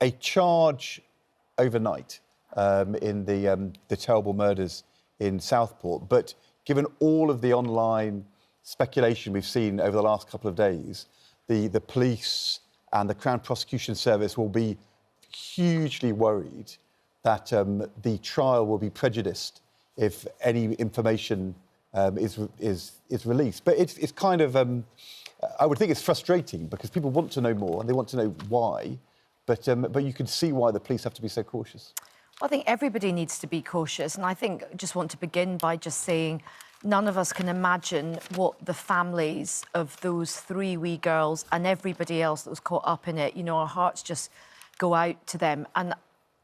a charge overnight in the terrible murders in Southport. But given all of the online speculation we've seen over the last couple of days, the police and the Crown Prosecution Service will be hugely worried that the trial will be prejudiced if any information is released. But it's kind of, I would think it's frustrating because people want to know more and they want to know why, but you can see why the police have to be so cautious. Well, I think everybody needs to be cautious, and I think I just want to begin by just saying none of us can imagine what the families of those 3 wee girls and everybody else that was caught up in it, you know, our hearts just go out to them. And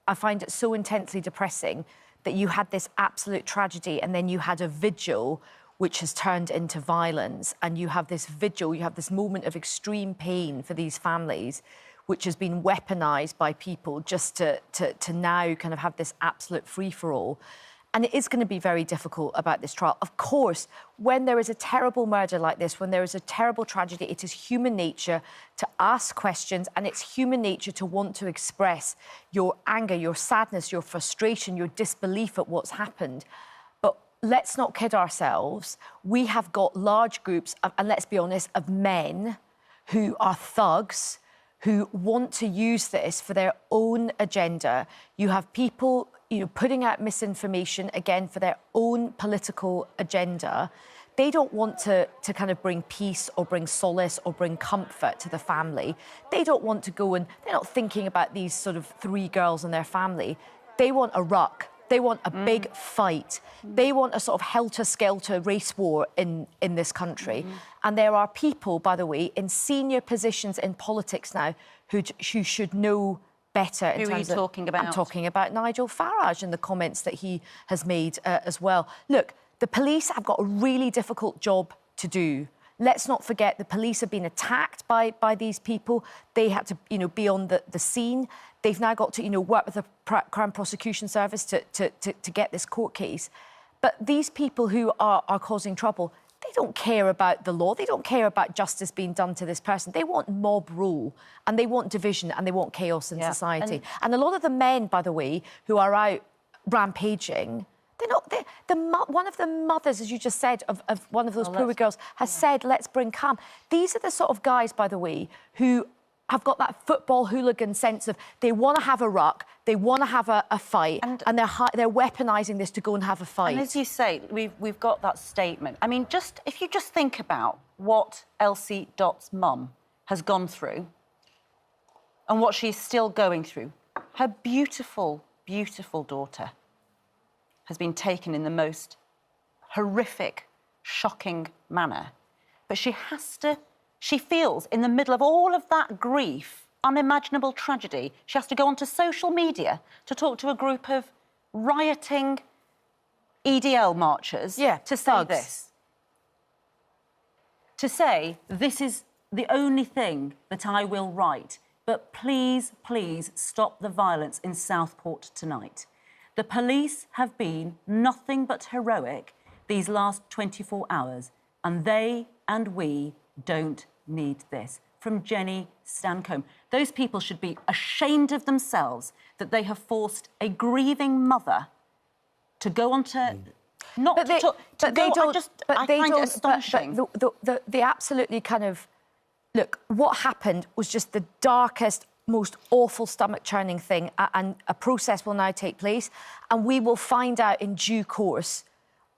I find it so intensely depressing that you had this absolute tragedy and then you had a vigil which has turned into violence, and you have this vigil, you have this moment of extreme pain for these families, which has been weaponised by people just to now kind of have this absolute free-for-all. And it is going to be very difficult about this trial. Of course, when there is a terrible murder like this, when there is a terrible tragedy, it is human nature to ask questions, and it's human nature to want to express your anger, your sadness, your frustration, your disbelief at what's happened. But let's not kid ourselves. We have got large groups, and let's be honest, of men who are thugs, who want to use this for their own agenda. You have people, you know, putting out misinformation, again, for their own political agenda. They don't want to kind of bring peace or bring solace or bring comfort to the family. They don't want to go and... They're not thinking about these sort of 3 girls and their family. They want a ruck. They want a big fight. They want a sort of helter-skelter race war in this country. And there are people, by the way, in senior positions in politics now who should know better. Who are you talking about? I'm talking about Nigel Farage and the comments that he has made as well. Look, the police have got a really difficult job to do. Let's not forget the police have been attacked by these people. They had to, you know, be on the scene. They've now got to, you know, work with the Crown Prosecution Service to get this court case. But these people who are causing trouble, they don't care about the law. They don't care about justice being done to this person. They want mob rule, and they want division, and they want chaos in society. And a lot of the men, by the way, who are out rampaging, they're not... one of the mothers, as you just said, of one of those poor girls has said, let's bring calm. These are the sort of guys, by the way, who have got that football hooligan sense of they want to have a ruck, they want to have a fight, and they're weaponising this to go and have a fight. And as you say, we've got that statement. I mean, if you just think about what Elsie Dott's mum has gone through and what she's still going through, her beautiful, beautiful daughter has been taken in the most horrific, shocking manner. But she feels, in the middle of all of that grief, unimaginable tragedy, she has to go onto social media to talk to a group of rioting EDL marchers to say this. To say, this is the only thing that I will write, but please, please stop the violence in Southport tonight. The police have been nothing but heroic these last 24 hours, and they and we don't need this. From Jenny Stancombe. Those people should be ashamed of themselves that they have forced a grieving mother to go on to... I find it astonishing. They absolutely kind of... Look, what happened was just the darkest, most awful stomach-churning thing, and a process will now take place, and we will find out in due course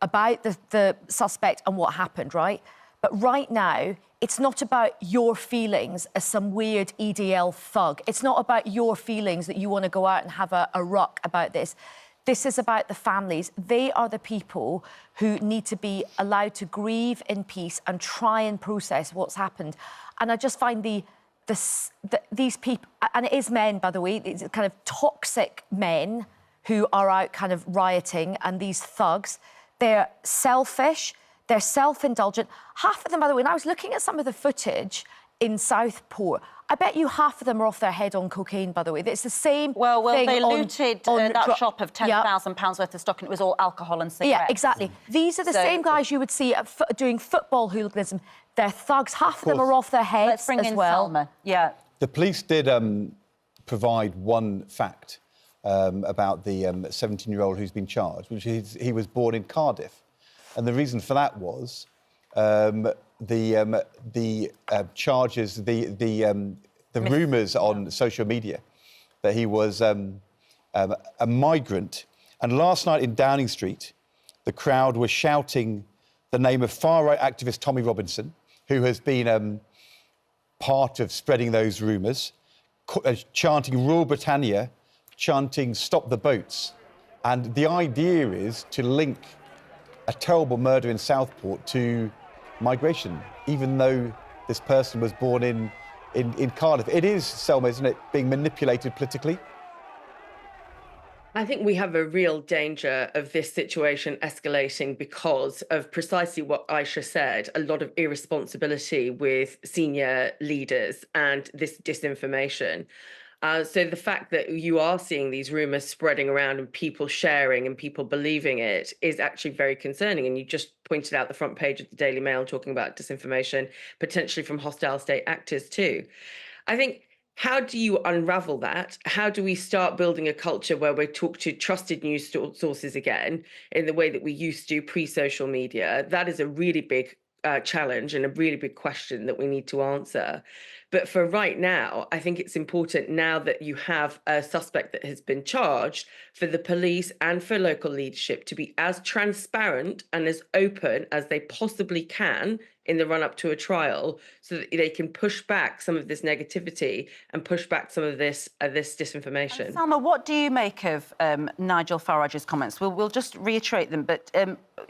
about the suspect and what happened, right? But right now, it's not about your feelings as some weird EDL thug. It's not about your feelings that you want to go out and have a ruck about this. This is about the families. They are the people who need to be allowed to grieve in peace and try and process what's happened. And I just find these people, and it is men, by the way, it's kind of toxic men who are out kind of rioting, and these thugs, they're selfish, they're self-indulgent. Half of them, by the way, and I was looking at some of the footage in Southport, I bet you half of them are off their head on cocaine, by the way. It's the same Well, they looted that shop of £10,000 worth of stock, and it was all alcohol and cigarettes. Yeah, exactly. These are the same guys you would see doing football hooliganism. They're thugs. Half of them are off their heads as well. Selma. Yeah. The police did provide one fact about the 17-year-old who's been charged, which is he was born in Cardiff. And the reason for that was the charges, the rumours on social media that he was a migrant. And last night in Downing Street, the crowd was shouting the name of far-right activist Tommy Robinson, who has been part of spreading those rumours, chanting Rule Britannia, chanting Stop the Boats. And the idea is to link a terrible murder in Southport to migration, even though this person was born in Cardiff. It is, Selma, isn't it, being manipulated politically? I think we have a real danger of this situation escalating because of precisely what Aisha said, a lot of irresponsibility with senior leaders and this disinformation. So the fact that you are seeing these rumours spreading around and people sharing and people believing it is actually very concerning. And you just pointed out the front page of the Daily Mail talking about disinformation, potentially from hostile state actors too. I think, how do you unravel that? How do we start building a culture where we talk to trusted news sources again in the way that we used to pre-social media? That is a really big challenge and a really big question that we need to answer. But for right now, I think it's important, now that you have a suspect that has been charged, for the police and for local leadership to be as transparent and as open as they possibly can in the run-up to a trial, so that they can push back some of this negativity and push back some of this disinformation. Salma, what do you make of Nigel Farage's comments? We'll just reiterate them, but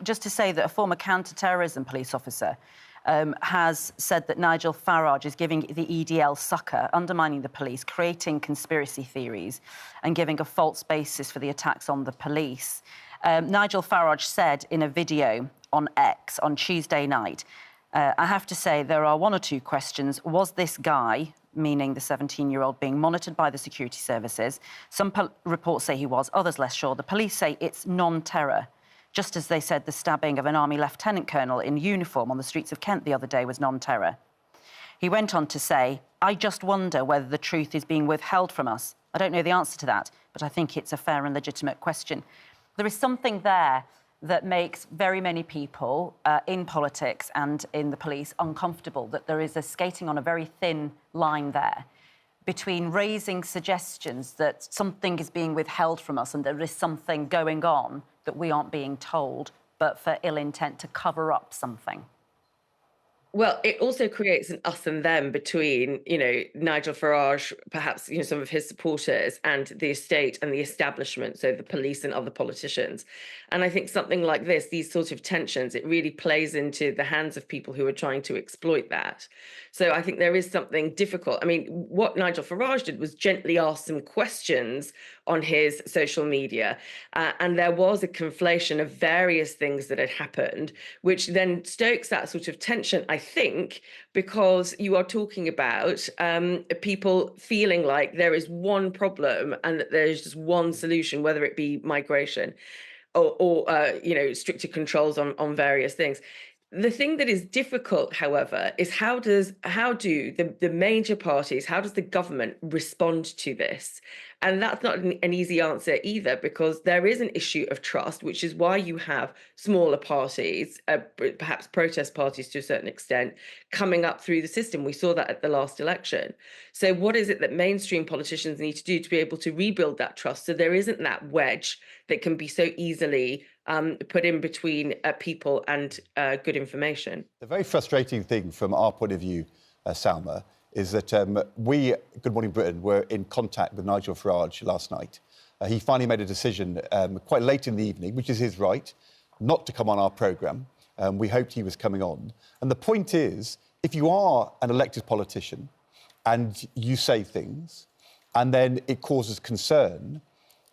just to say that a former counter-terrorism police officer has said that Nigel Farage is giving the EDL succor, undermining the police, creating conspiracy theories and giving a false basis for the attacks on the police. Nigel Farage said in a video on X on Tuesday night, I have to say there are one or two questions. Was this guy, meaning the 17-year-old, being monitored by the security services? Some reports say he was, others less sure. The police say it's non-terror, just as they said the stabbing of an army lieutenant colonel in uniform on the streets of Kent the other day was non-terror. He went on to say, I just wonder whether the truth is being withheld from us. I don't know the answer to that, but I think it's a fair and legitimate question. There is something there that makes very many people in politics and in the police uncomfortable, that there is a skating on a very thin line there between raising suggestions that something is being withheld from us and there is something going on that we aren't being told, but for ill intent to cover up something. Well, it also creates an us and them between, Nigel Farage, perhaps, some of his supporters, and the estate and the establishment, so the police and other politicians. And I think something like this, these sort of tensions, it really plays into the hands of people who are trying to exploit that. So I think there is something difficult. I mean, what Nigel Farage did was gently ask some questions on his social media. And there was a conflation of various things that had happened, which then stokes that sort of tension, I think, because you are talking about people feeling like there is one problem and that there is just one solution, whether it be migration or stricter controls on various things. The thing that is difficult, however, is how do the major parties, how does the government respond to this? And that's not an easy answer either, because there is an issue of trust, which is why you have smaller parties, perhaps protest parties to a certain extent, coming up through the system. We saw that at the last election. So what is it that mainstream politicians need to do to be able to rebuild that trust, so there isn't that wedge that can be so easily put in between people and good information? The very frustrating thing from our point of view, Salma, is that we, Good Morning Britain, were in contact with Nigel Farage last night. He finally made a decision quite late in the evening, which is his right, not to come on our programme. We hoped he was coming on. And the point is, if you are an elected politician and you say things and then it causes concern,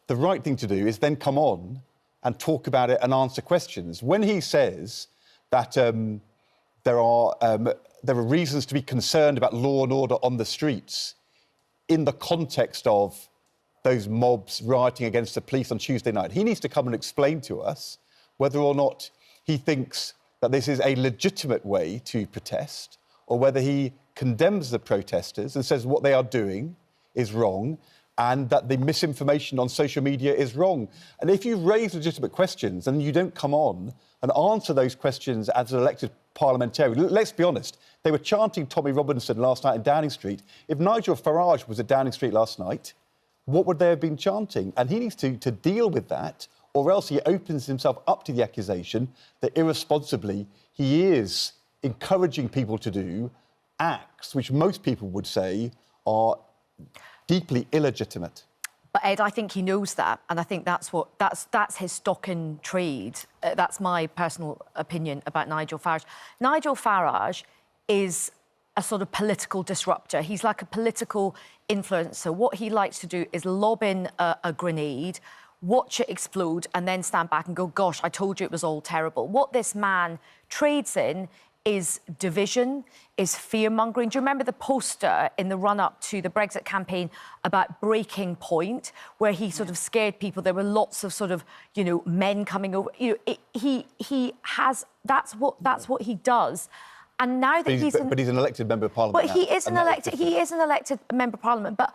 the right thing to do is then come on and talk about it and answer questions. When he says that there are reasons to be concerned about law and order on the streets in the context of those mobs rioting against the police on Tuesday night, he needs to come and explain to us whether or not he thinks that this is a legitimate way to protest, or whether he condemns the protesters and says what they are doing is wrong, and that the misinformation on social media is wrong. And if you raise legitimate questions and you don't come on and answer those questions as an elected parliamentarian, let's be honest, they were chanting Tommy Robinson last night in Downing Street. If Nigel Farage was at Downing Street last night, what would they have been chanting? And he needs to deal with that, or else he opens himself up to the accusation that irresponsibly he is encouraging people to do acts which most people would say are deeply illegitimate. But Ed, I think he knows that, and I think that's his stock in trade. That's my personal opinion about Nigel Farage. Nigel Farage is a sort of political disruptor. He's like a political influencer. What he likes to do is lob in a grenade, watch it explode, and then stand back and go, gosh, I told you it was all terrible. What this man trades in is division, is fear-mongering. Do you remember the poster in the run-up to the Brexit campaign about breaking point, where he sort of scared people? There were lots of sort of, you know, men coming over. You know, he has... That's what he does. And now that but he's an elected member of Parliament. But he is an elected member of Parliament. But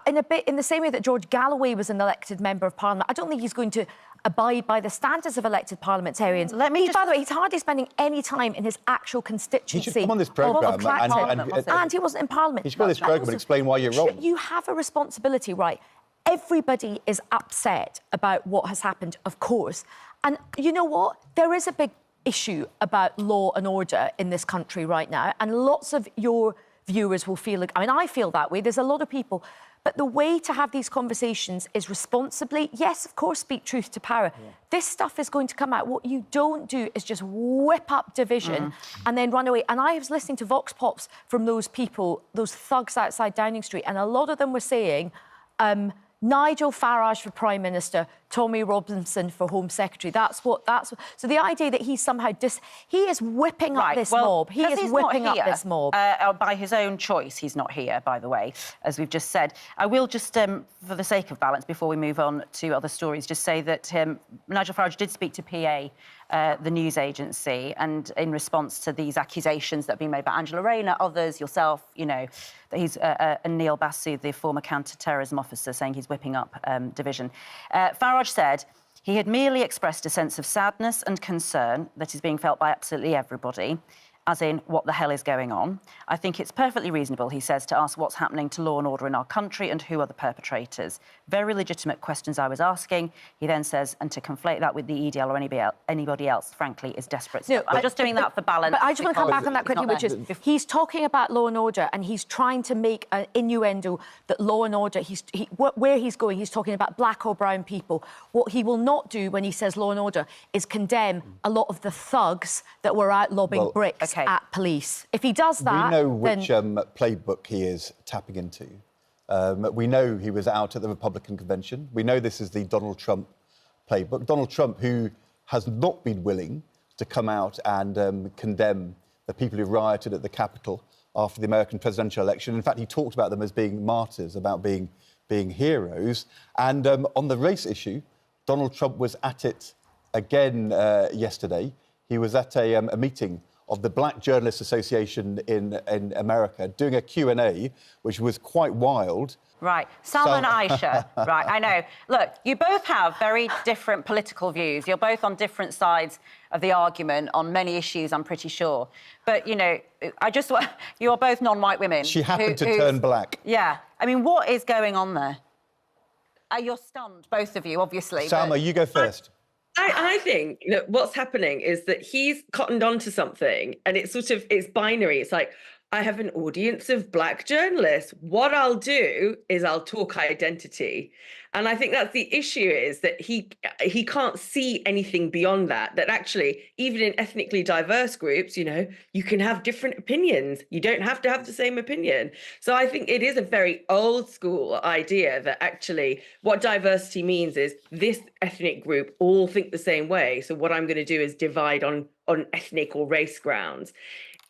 in the same way that George Galloway was an elected member of Parliament, I don't think he's going to abide by the standards of elected parliamentarians. By the way, he's hardly spending any time in his actual constituency. He should come on this programme and he wasn't in Parliament. He should go on this programme and explain why you're wrong. You have a responsibility, right? Everybody is upset about what has happened, of course. And you know what? There is a big issue about law and order in this country right now, and lots of your viewers will feel like... I mean, I feel that way. There's a lot of people... But the way to have these conversations is responsibly. Yes, of course, speak truth to power. Yeah. This stuff is going to come out. What you don't do is just whip up division and then run away. And I was listening to Vox Pops from those people, those thugs outside Downing Street, and a lot of them were saying, Nigel Farage for Prime Minister, Tommy Robinson for Home Secretary. So the idea that he's somehow he is whipping up this mob. He is whipping up this mob. By his own choice, he's not here, by the way, as we've just said. I will just, for the sake of balance, before we move on to other stories, just say that Nigel Farage did speak to PA, the news agency, and in response to these accusations that have been made by Angela Rayner, others, yourself, you know, that he's and Neil Basu, the former counter-terrorism officer, saying he's whipping up division. Farage said he had merely expressed a sense of sadness and concern that is being felt by absolutely everybody, as in, what the hell is going on? I think it's perfectly reasonable, he says, to ask what's happening to law and order in our country and who are the perpetrators. Very legitimate questions I was asking. He then says, and to conflate that with the EDL or anybody else, frankly, is desperate. No, I'm just doing that for balance. But I just want to come back on that quickly, which is, he's talking about law and order and he's trying to make an innuendo that law and order, where he's going, he's talking about black or brown people. What he will not do when he says law and order is condemn a lot of the thugs that were out lobbing bricks at police. If he does that, we know which playbook he is tapping into. We know he was out at the Republican convention. We know this is the Donald Trump playbook. Donald Trump, who has not been willing to come out and condemn the people who rioted at the Capitol after the American presidential election. In fact, he talked about them as being martyrs, about being heroes. And on the race issue, Donald Trump was at it again yesterday. He was at a meeting of the Black Journalists Association in America, doing a Q&A, which was quite wild. Right. Salma and Aisha. Right, I know. Look, you both have very different political views. You're both on different sides of the argument on many issues, I'm pretty sure. But, you know, you're both non-white women. She happened to turn black. Yeah. I mean, what is going on there? You're stunned, both of you, obviously. Salma, you go first. I think, you know, what's happening is that he's cottoned onto something and it's binary. It's like, I have an audience of black journalists. What I'll do is I'll talk identity. And I think that's the issue, is that he can't see anything beyond that, that actually, even in ethnically diverse groups, you know, you can have different opinions. You don't have to have the same opinion. So I think it is a very old school idea that actually what diversity means is this ethnic group all think the same way. So what I'm going to do is divide on ethnic or race grounds.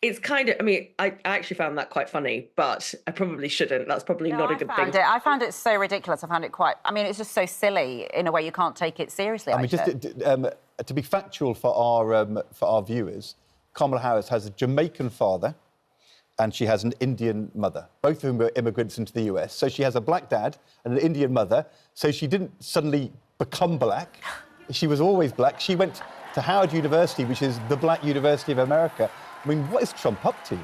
It's kind of, I mean, I actually found that quite funny, but I probably shouldn't. That's probably not a good thing. I found it so ridiculous. I found it quite, I mean, it's just so silly in a way you can't take it seriously. I mean, just to be factual for our viewers, Kamala Harris has a Jamaican father, and she has an Indian mother. Both of whom were immigrants into the US. So she has a black dad and an Indian mother. So she didn't suddenly become black. She was always black. She went to Howard University, which is the Black University of America. I mean, what is Trump up to?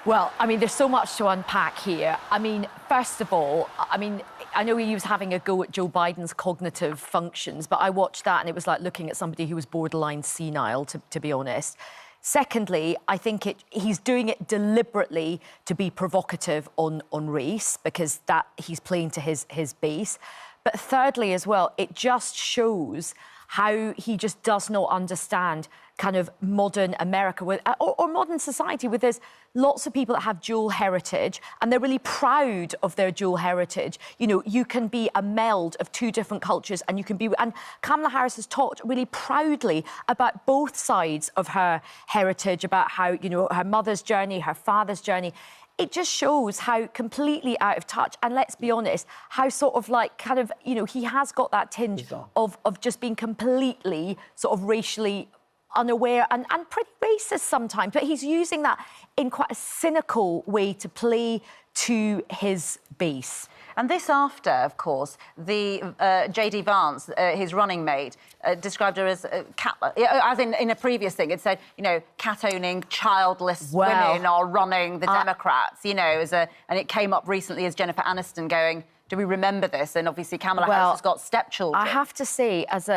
Well, I mean, there's so much to unpack here. I mean, first of all, I mean, I know he was having a go at Joe Biden's cognitive functions, but I watched that and it was like looking at somebody who was borderline senile, to be honest. Secondly, I think he's doing it deliberately to be provocative on race, because that he's playing to his base. But thirdly, as well, it just shows how he just does not understand kind of modern America or modern society, where there's lots of people that have dual heritage and they're really proud of their dual heritage. You know, you can be a meld of two different cultures and you can be... And Kamala Harris has talked really proudly about both sides of her heritage, about how, you know, her mother's journey, her father's journey. It just shows how completely out of touch, and let's be honest, how sort of like kind of, you know, he has got that tinge of just being completely sort of racially unaware and pretty racist sometimes, but he's using that in quite a cynical way to play to his base. And this after, of course, the J.D. Vance, his running mate, described her as cat, as in a previous thing. It said, you know, cat-owning, childless women are running the Democrats, you know, and it came up recently as Jennifer Aniston going, do we remember this? And obviously Kamala Harris has got stepchildren. I have to say, as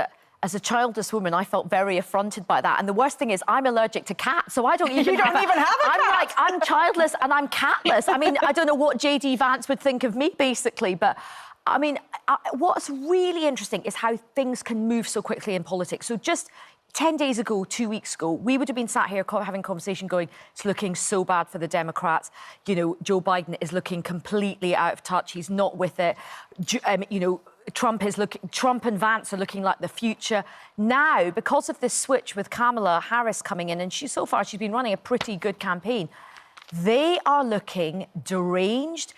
a childless woman, I felt very affronted by that. And the worst thing is, I'm allergic to cats, so I don't even You don't even have a cat! I'm childless and I'm catless. I mean, I don't know what J.D. Vance would think of me, basically, but... I mean, what's really interesting is how things can move so quickly in politics. So just 10 days ago, 2 weeks ago, we would have been sat here having a conversation going, it's looking so bad for the Democrats. You know, Joe Biden is looking completely out of touch. He's not with it. You know, Trump and Vance are looking like the future. Now, because of this switch with Kamala Harris coming in, and so far she's been running a pretty good campaign, they are looking deranged.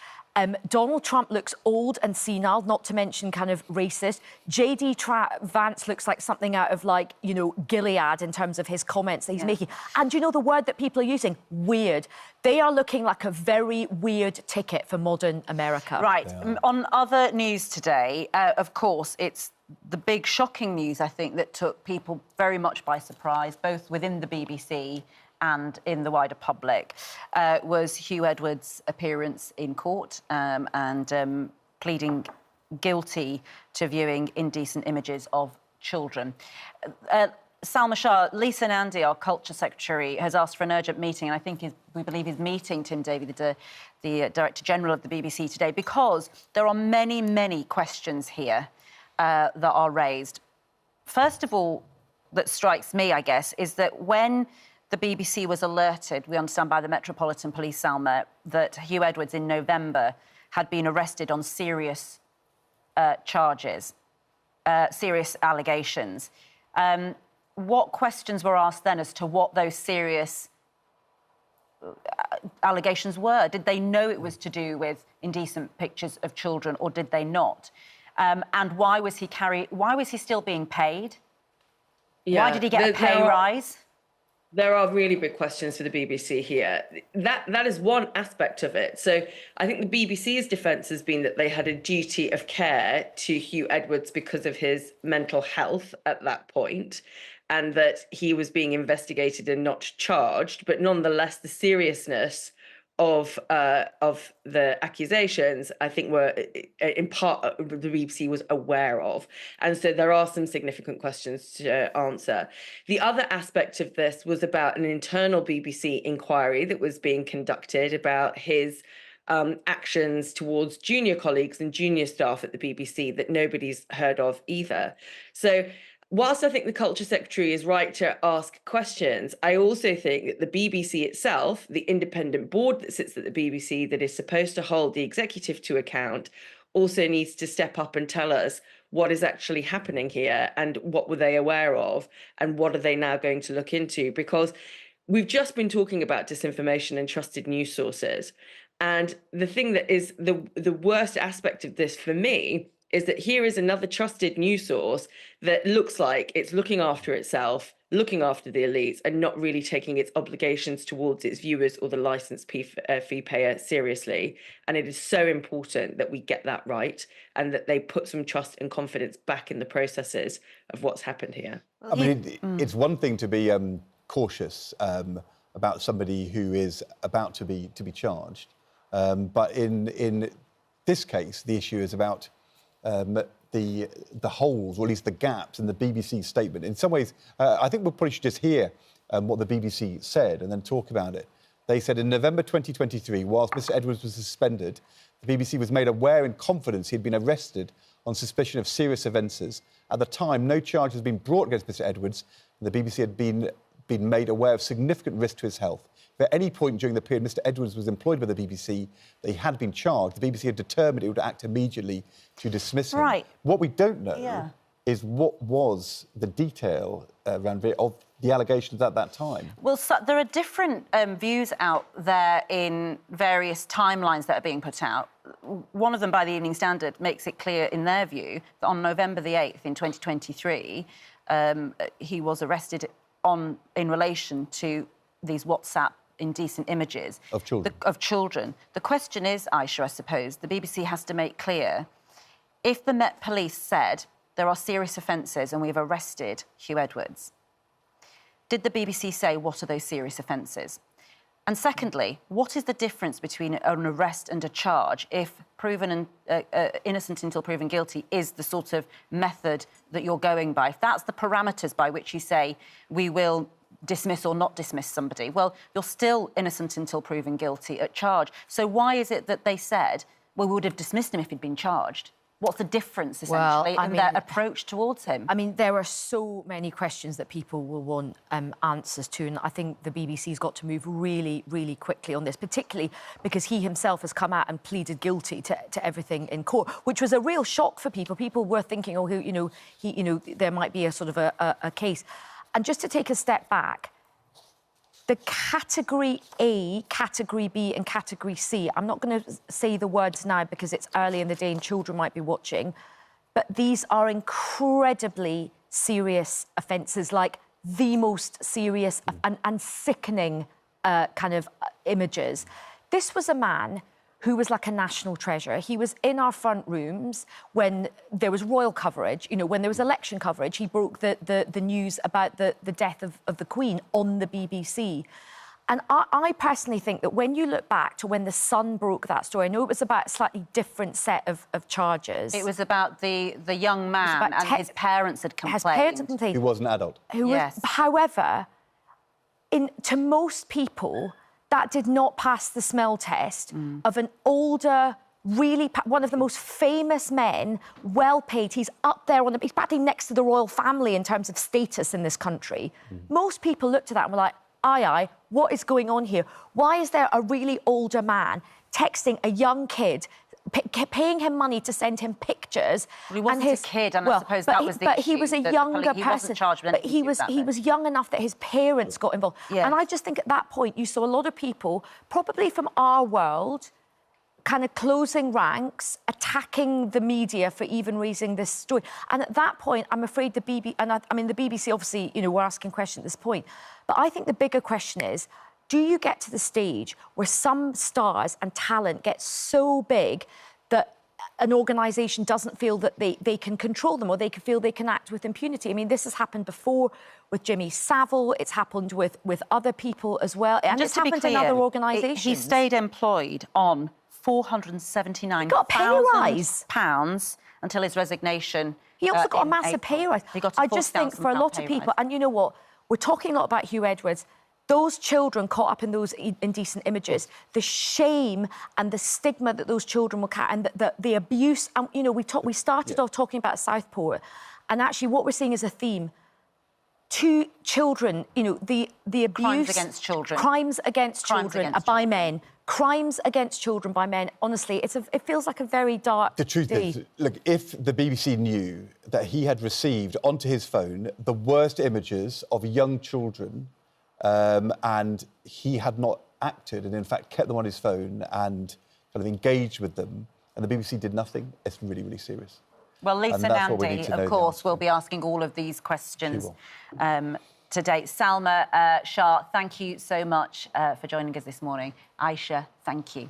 Donald Trump looks old and senile, not to mention kind of racist. J.D. Vance looks like something out of, like, you know, Gilead in terms of his comments that he's making. And you know the word that people are using? Weird. They are looking like a very weird ticket for modern America. Right. On other news today, of course, it's the big shocking news, I think, that took people very much by surprise, both within the BBC and in the wider public, was Huw Edwards' appearance in court and pleading guilty to viewing indecent images of children. Salma Shah, Lisa Nandy, our Culture Secretary, has asked for an urgent meeting, and I think we believe he's meeting Tim Davie, the Director General of the BBC today, because there are many, many questions here that are raised. First of all, that strikes me, I guess, is that when the BBC was alerted, we understand by the Metropolitan Police, Salma, that Huw Edwards in November had been arrested on serious charges, serious allegations. What questions were asked then as to what those serious allegations were? Did they know it was to do with indecent pictures of children, or did they not? And why was he still being paid? Yeah, why did he get a pay rise? There are really big questions for the BBC here. That is one aspect of it. So I think the BBC's defence has been that they had a duty of care to Huw Edwards because of his mental health at that point, and that he was being investigated and not charged. But nonetheless, the seriousness of the accusations, I think, were in part the BBC was aware of. And so there are some significant questions to answer. The other aspect of this was about an internal BBC inquiry that was being conducted about his actions towards junior colleagues and junior staff at the BBC that nobody's heard of either. So whilst I think the Culture Secretary is right to ask questions, I also think that the BBC itself, the independent board that sits at the BBC that is supposed to hold the executive to account, also needs to step up and tell us what is actually happening here and what were they aware of and what are they now going to look into. Because we've just been talking about disinformation and trusted news sources. And the thing that is the worst aspect of this for me is that here is another trusted news source that looks like it's looking after itself, looking after the elites, and not really taking its obligations towards its viewers or the licence fee payer seriously. And it is so important that we get that right and that they put some trust and confidence back in the processes of what's happened here. I mean, it's one thing to be cautious about somebody who is about to be charged, but in this case, the issue is about the holes, or at least the gaps in the BBC statement. In some ways, I think we probably should just hear what the BBC said and then talk about it. They said in November 2023, whilst Mr Edwards was suspended, the BBC was made aware in confidence he had been arrested on suspicion of serious offences. At the time, no charge has been brought against Mr Edwards, and the BBC had been made aware of significant risk to his health. If at any point during the period Mr Edwards was employed by the BBC, they had been charged, the BBC had determined it would act immediately to dismiss him. Right. What we don't know is what was the detail around of the allegations at that time. Well, so there are different views out there in various timelines that are being put out. One of them, by the Evening Standard, makes it clear in their view that on November the 8th in 2023, he was arrested in relation to these WhatsApp indecent images of children. The question is, Aisha, I suppose, the BBC has to make clear, if the Met Police said there are serious offences and we've arrested Huw Edwards, did the BBC say what are those serious offences? And secondly, what is the difference between an arrest and a charge if proven innocent until proven guilty is the sort of method that you're going by? If that's the parameters by which you say we will dismiss or not dismiss somebody, well, you're still innocent until proven guilty at charge. So why is it that they said, well, we would have dismissed him if he'd been charged? What's the difference, essentially, in their approach towards him? I mean, there are so many questions that people will want answers to, and I think the BBC's got to move really, really quickly on this, particularly because he himself has come out and pleaded guilty to everything in court, which was a real shock for people. People were thinking, oh, there might be a sort of a case. And just to take a step back, the Category A, Category B and Category C, I'm not going to say the words now because it's early in the day and children might be watching, but these are incredibly serious offences, like the most serious and sickening kind of images. This was a man who was like a national treasure. He was in our front rooms when there was royal coverage, when there was election coverage. He broke the news about the death of the Queen on the BBC. And I personally think that when you look back to when The Sun broke that story, I know it was about a slightly different set of charges. It was about the young man and his parents had complained. His parents had complained. Who was an adult. However, to most people, that did not pass the smell test of an older, really, one of the most famous men, well paid. He's up there he's practically next to the royal family in terms of status in this country. Most people looked at that and were like, aye, what is going on here? Why is there a really older man texting a young kid, paying him money to send him pictures? Well, he wasn't a kid, and I suppose that was the issue. But he was a younger person. He wasn't charged with anything. But he was young enough that his parents got involved. Yes. And I just think at that point you saw a lot of people, probably from our world, kind of closing ranks, attacking the media for even raising this story. And at that point, I'm afraid the BBC... And I mean, the BBC, obviously, we're asking questions at this point. But I think the bigger question is, do you get to the stage where some stars and talent get so big that an organisation doesn't feel that they can control them or they can feel they can act with impunity? I mean, this has happened before with Jimmy Savile. It's happened with other people as well. And it's happened in other organisations. He stayed employed on £479,000 until his resignation. He also got a massive pay rise. I just think for a lot of people, and you know what, we're talking a lot about Huw Edwards. Those children caught up in those indecent images, the shame and the stigma that those children will carry, and the abuse. And we started off talking about Southport, and actually what we're seeing is a theme. Two children, the abuse, crimes against children, by men. Crimes against children by men. Honestly, it feels like a very dark The truth is, look, if the BBC knew that he had received onto his phone the worst images of young children, and he had not acted and, in fact, kept them on his phone and kind of engaged with them, and the BBC did nothing, it's really, really serious. Well, Lisa And that's what we need Nandy, to know of the course, answer will to. be asking all of these questions She today. Salma Shah, thank you so much for joining us this morning. Aisha, thank you.